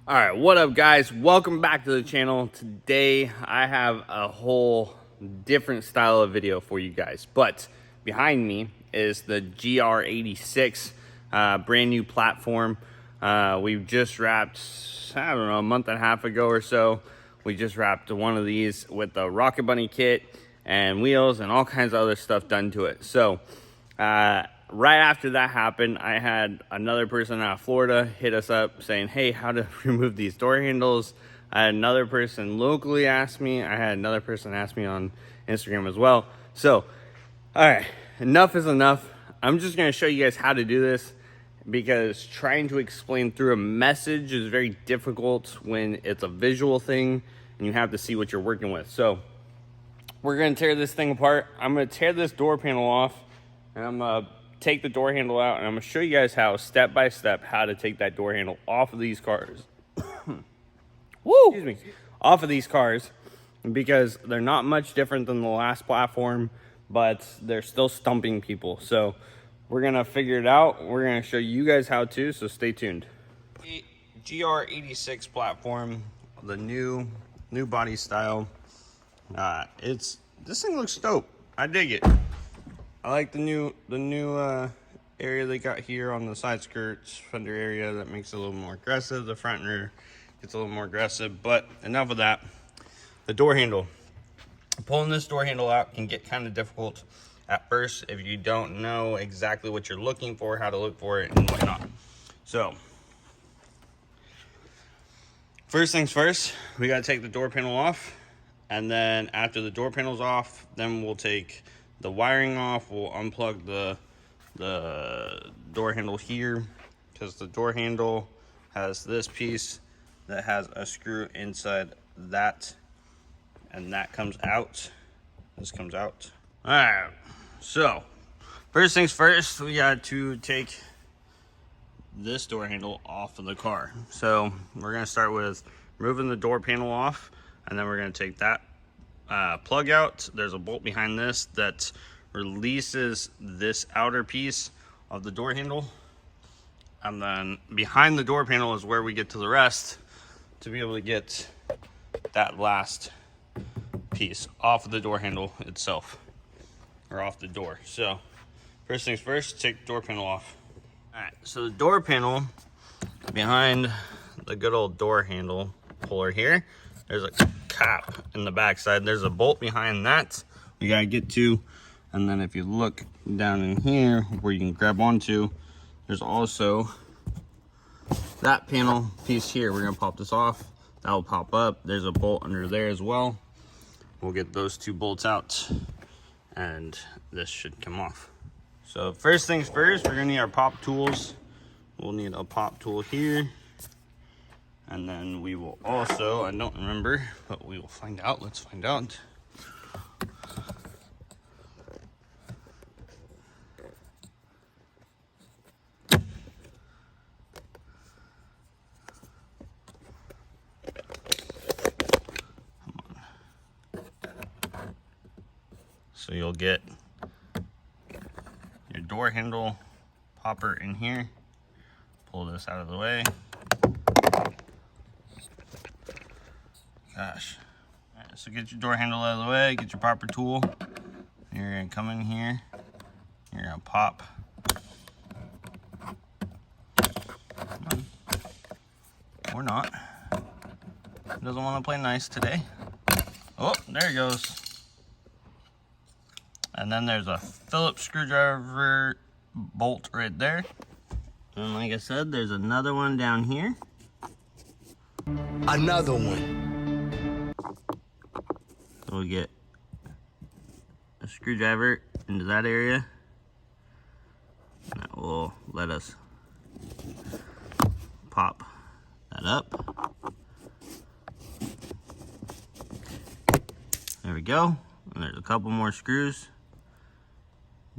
All right, what up guys? Welcome back to the channel. Today I have a whole different style of video for you guys, but behind me is the GR86 brand new platform. We've just wrapped, I don't know, a month and a half ago or so. We just wrapped one of these with the Rocket Bunny kit and wheels and all kinds of other stuff done to it. So right after that happened, I had another person out of Florida hit us up saying, hey, how to remove these door handles. I had another person locally ask me. I had another person ask me on Instagram as well. So, all right, enough is enough. I'm just gonna show you guys how to do this because trying to explain through a message is very difficult when it's a visual thing and you have to see what you're working with. So we're gonna tear this thing apart. I'm gonna tear this door panel off and I'm gonna take the door handle out, and I'm gonna show you guys how step by step how to take that door handle off of these cars. Woo! Excuse me. Off of these cars, because they're not much different than the last platform, but they're still stumping people. So we're gonna figure it out. We're gonna show you guys how to, so stay tuned. GR86 platform, the new body style. This thing looks dope. I dig it. I like the new area they got here on the side skirts, fender area. That makes it a little more aggressive. The front and rear gets a little more aggressive, but enough of that. The door handle. Pulling this door handle out can get kind of difficult at first if you don't know exactly what you're looking for, how to look for it, and whatnot. So, first things first, we gotta take the door panel off, and then after the door panel's off, then we'll take the wiring off. We'll unplug the door handle here, because the door handle has this piece that has a screw inside that, and that comes out. This comes out. All right, so first things first, we got to take this door handle off of the car. So we're gonna start with removing the door panel off, and then we're gonna take that plug out. There's a bolt behind this that releases this outer piece of the door handle, and then behind the door panel is where we get to the rest to be able to get that last piece off of the door handle itself, or off the door. So first things first, take the door panel off. All right, so the door panel behind the good old door handle puller here, there's a cap in the back side. There's a bolt behind that we gotta get to, and then if you look down in here where you can grab onto, there's also that panel piece here. We're gonna pop this off. That will pop up. There's a bolt under there as well. We'll get those two bolts out, and this should come off. So first things first, we're gonna need our pop tools. We'll need a pop tool here. And then we will also, I don't remember, but we will find out. Let's find out. Come on. So you'll get your door handle popper in here. Pull this out of the way. Gosh. All right, so get your door handle out of the way, get your popper tool. You're gonna come in here, you're gonna pop. Come on. Or not. Doesn't want to play nice today. Oh, there it goes. And then there's a Phillips screwdriver bolt right there. And like I said, there's another one down here. Another one. We'll get a screwdriver into that area. That will let us pop that up. There we go. And there's a couple more screws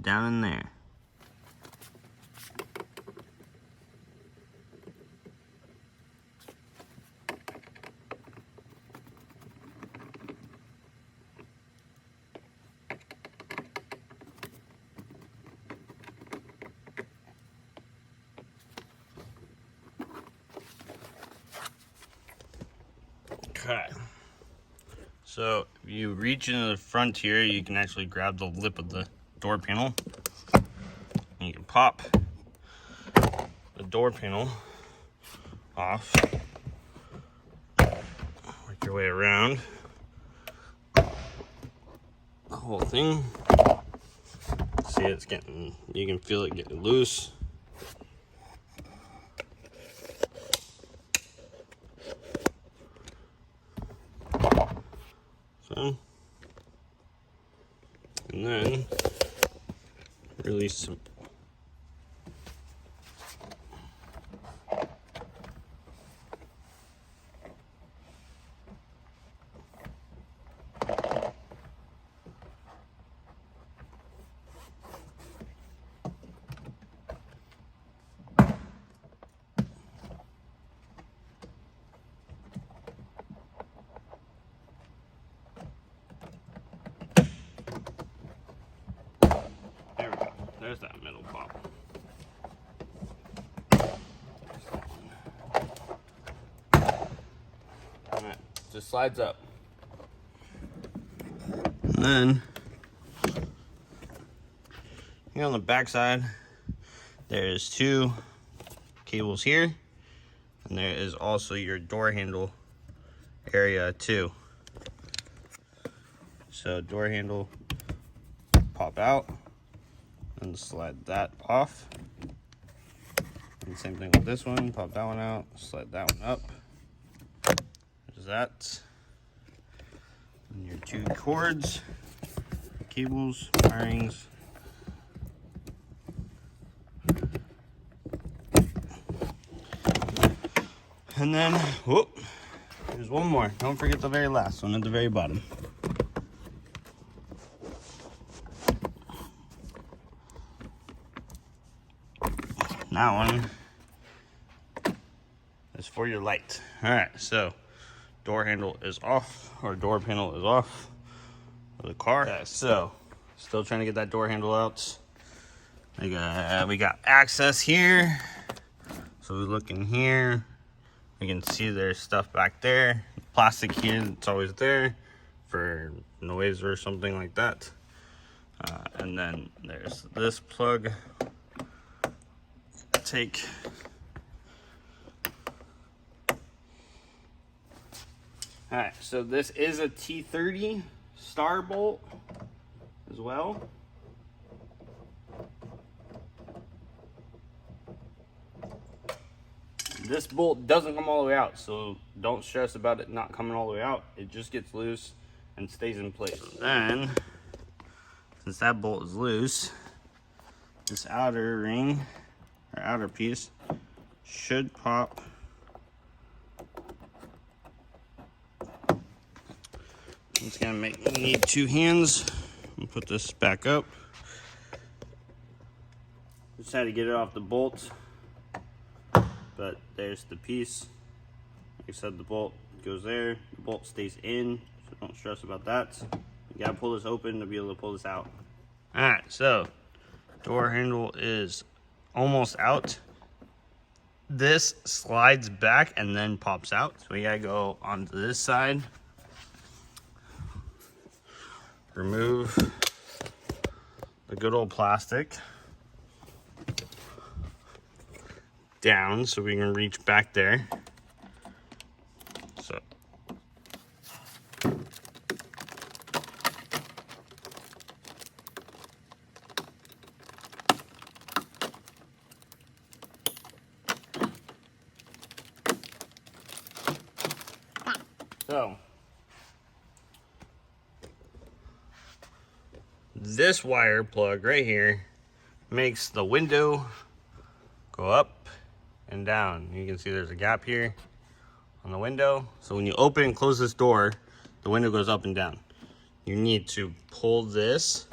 down in there. Okay. So if you reach into the front here, you can actually grab the lip of the door panel. And you can pop the door panel off. Work your way around the whole thing. See, it's getting, you can feel it getting loose. So, and then release some. There we go. There's that middle pop. Alright, just slides up. And then here on the back side, there's two cables here, and there is also your door handle area too. So door handle pop out and slide that off. And same thing with this one, pop that one out, slide that one up. There's that. And your two cords, cables, wirings. And then, whoop, there's one more. Don't forget the very last one at the very bottom. That one is for your light. All right, so door handle is off, or door panel is off of the car. Okay, so still trying to get that door handle out. We got access here. So we look in here. We can see there's stuff back there. Plastic here, it's always there for noise or something like that. And then there's this plug. Take all right, so this is a T30 star bolt as well. This bolt doesn't come all the way out, so don't stress about it not coming all the way out. It just gets loose and stays in place. Then, since that bolt is loose, this outer ring or outer piece should pop. It's gonna make me need two hands. I'll put this back up. Just had to get it off the bolt, but there's the piece. Like I said, the bolt goes there, the bolt stays in, so don't stress about that. You gotta pull this open to be able to pull this out. All right, so door handle is almost out. This slides back and then pops out. So we gotta go onto this side. Remove the good old plastic down so we can reach back there. So this wire plug right here makes the window go up and down. You can see there's a gap here on the window. So when you open and close this door, the window goes up and down. You need to pull this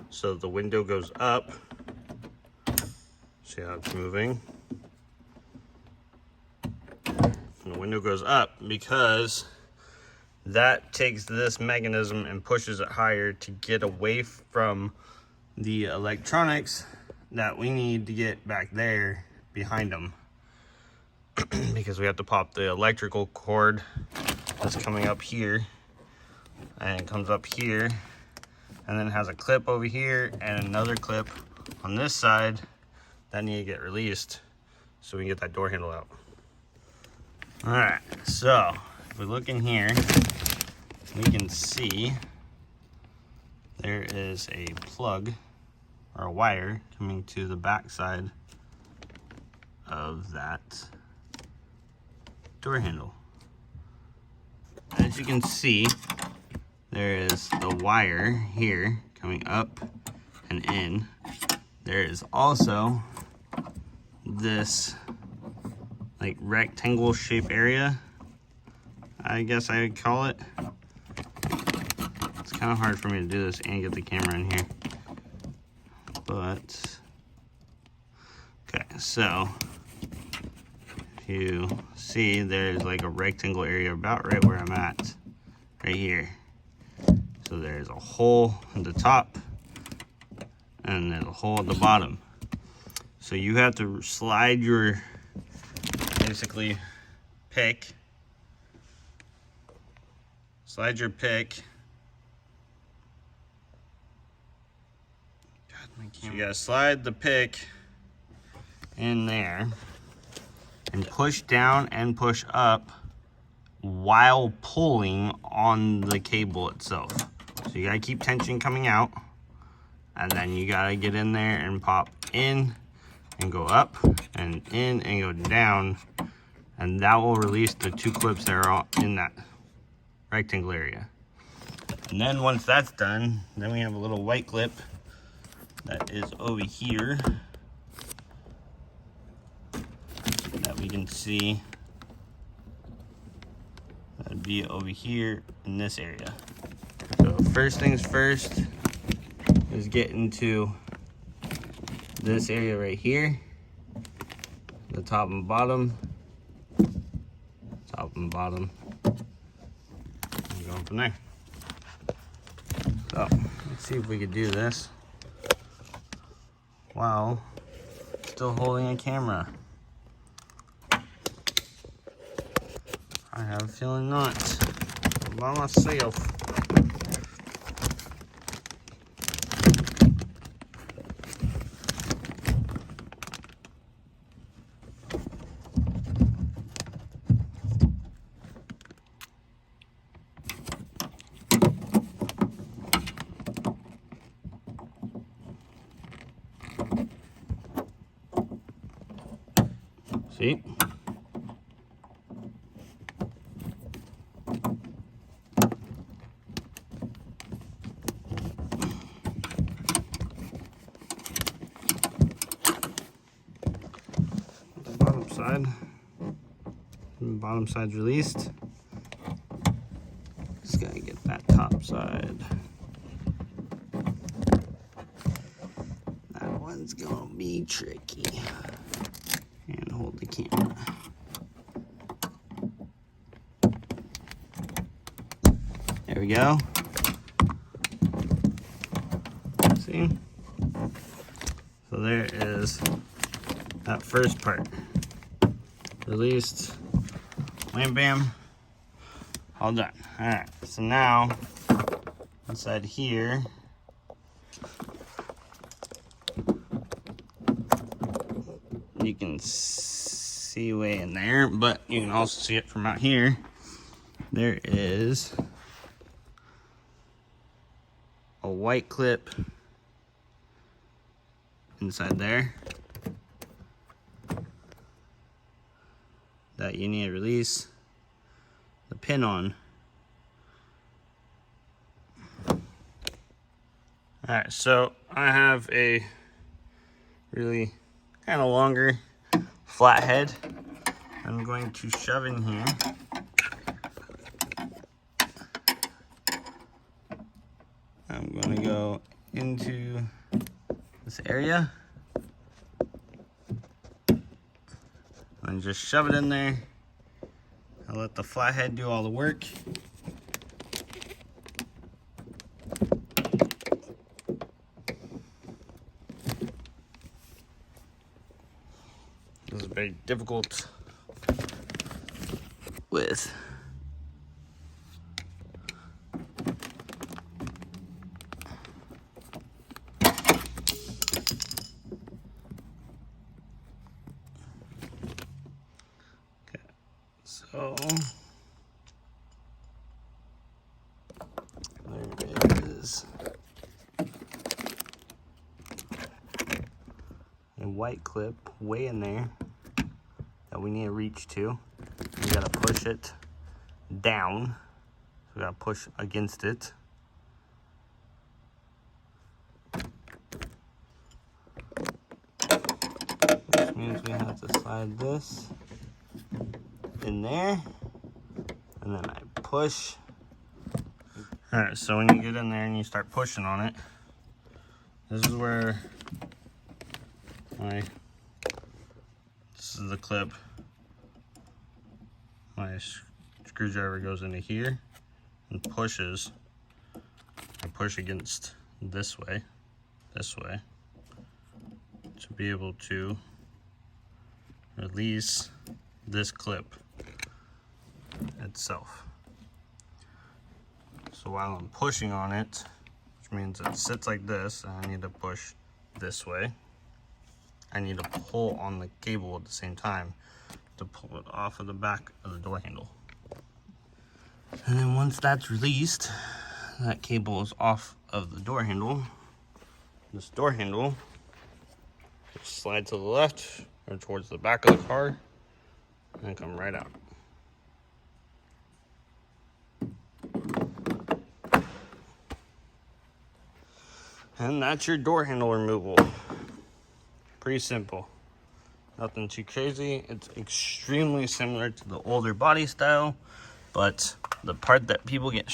so the window goes up. See how it's moving? And the window goes up because that takes this mechanism and pushes it higher to get away from the electronics that we need to get back there behind them. because we have to pop the electrical cord that's coming up here, and it comes up here, and then it has a clip over here and another clip on this side that need to get released so we can get that door handle out. All right, so if we look in here, we can see there is a plug or a wire coming to the back side of that door handle. As you can see, there is the wire here coming up and in. There is also this like rectangle shape area, I guess I would call it. It's kind of hard for me to do this and get the camera in here, but okay, so if you see, there's like a rectangle area about right where I'm at, right here. So there's a hole at the top and there's a hole at the bottom. So you have to slide your basically pick. Slide your pick. God, my camera. So you gotta slide the pick in there and push down and push up while pulling on the cable itself. So you gotta keep tension coming out, and then you gotta get in there and pop in and go up and in and go down, and that will release the two clips that are all in that rectangle area. And then once that's done, then we have a little white clip that is over here that we can see. That'd be over here in this area. So first things first is get into this area right here, the top and bottom, top and bottom, and going from there. So let's see if we could do this while still holding a camera. I have a feeling not. I'm by myself. See? The bottom side. The bottom side's released. Just gotta get that top side. That one's gonna be tricky. And hold the camera. There we go. See? So there is that first part. Released. Wham bam. All done. Alright, so now inside here, you can see way in there, but you can also see it from out here. There is a white clip inside there that you need to release the pin on. Alright, so I have a really kind of longer flathead I'm going to shove in here. I'm going to go into this area and just shove it in there. I'll let the flathead do all the work. This is very difficult with. Okay, so there is a white clip way in there that we need to reach to. We gotta push it down. So we gotta push against it. Which means we have to slide this in there. And then I push. Alright, so when you get in there and you start pushing on it, this is where this is the clip. My screwdriver goes into here and pushes. I push against this way, to be able to release this clip itself. So while I'm pushing on it, which means it sits like this, and I need to push this way, I need to pull on the cable at the same time to pull it off of the back of the door handle. And then once that's released, that cable is off of the door handle. This door handle will slide to the left or towards the back of the car and come right out. And that's your door handle removal. Pretty simple. Nothing too crazy. It's extremely similar to the older body style, but the part that people get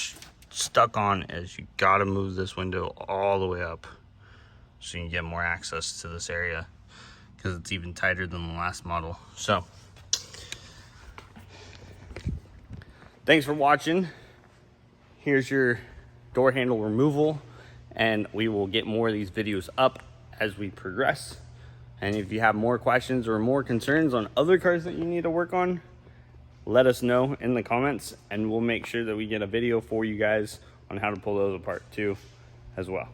stuck on is you gotta move this window all the way up so you can get more access to this area, because it's even tighter than the last model. So thanks for watching. Here's your door handle removal, and we will get more of these videos up as we progress. And if you have more questions or more concerns on other cars that you need to work on, let us know in the comments, and we'll make sure that we get a video for you guys on how to pull those apart too as well.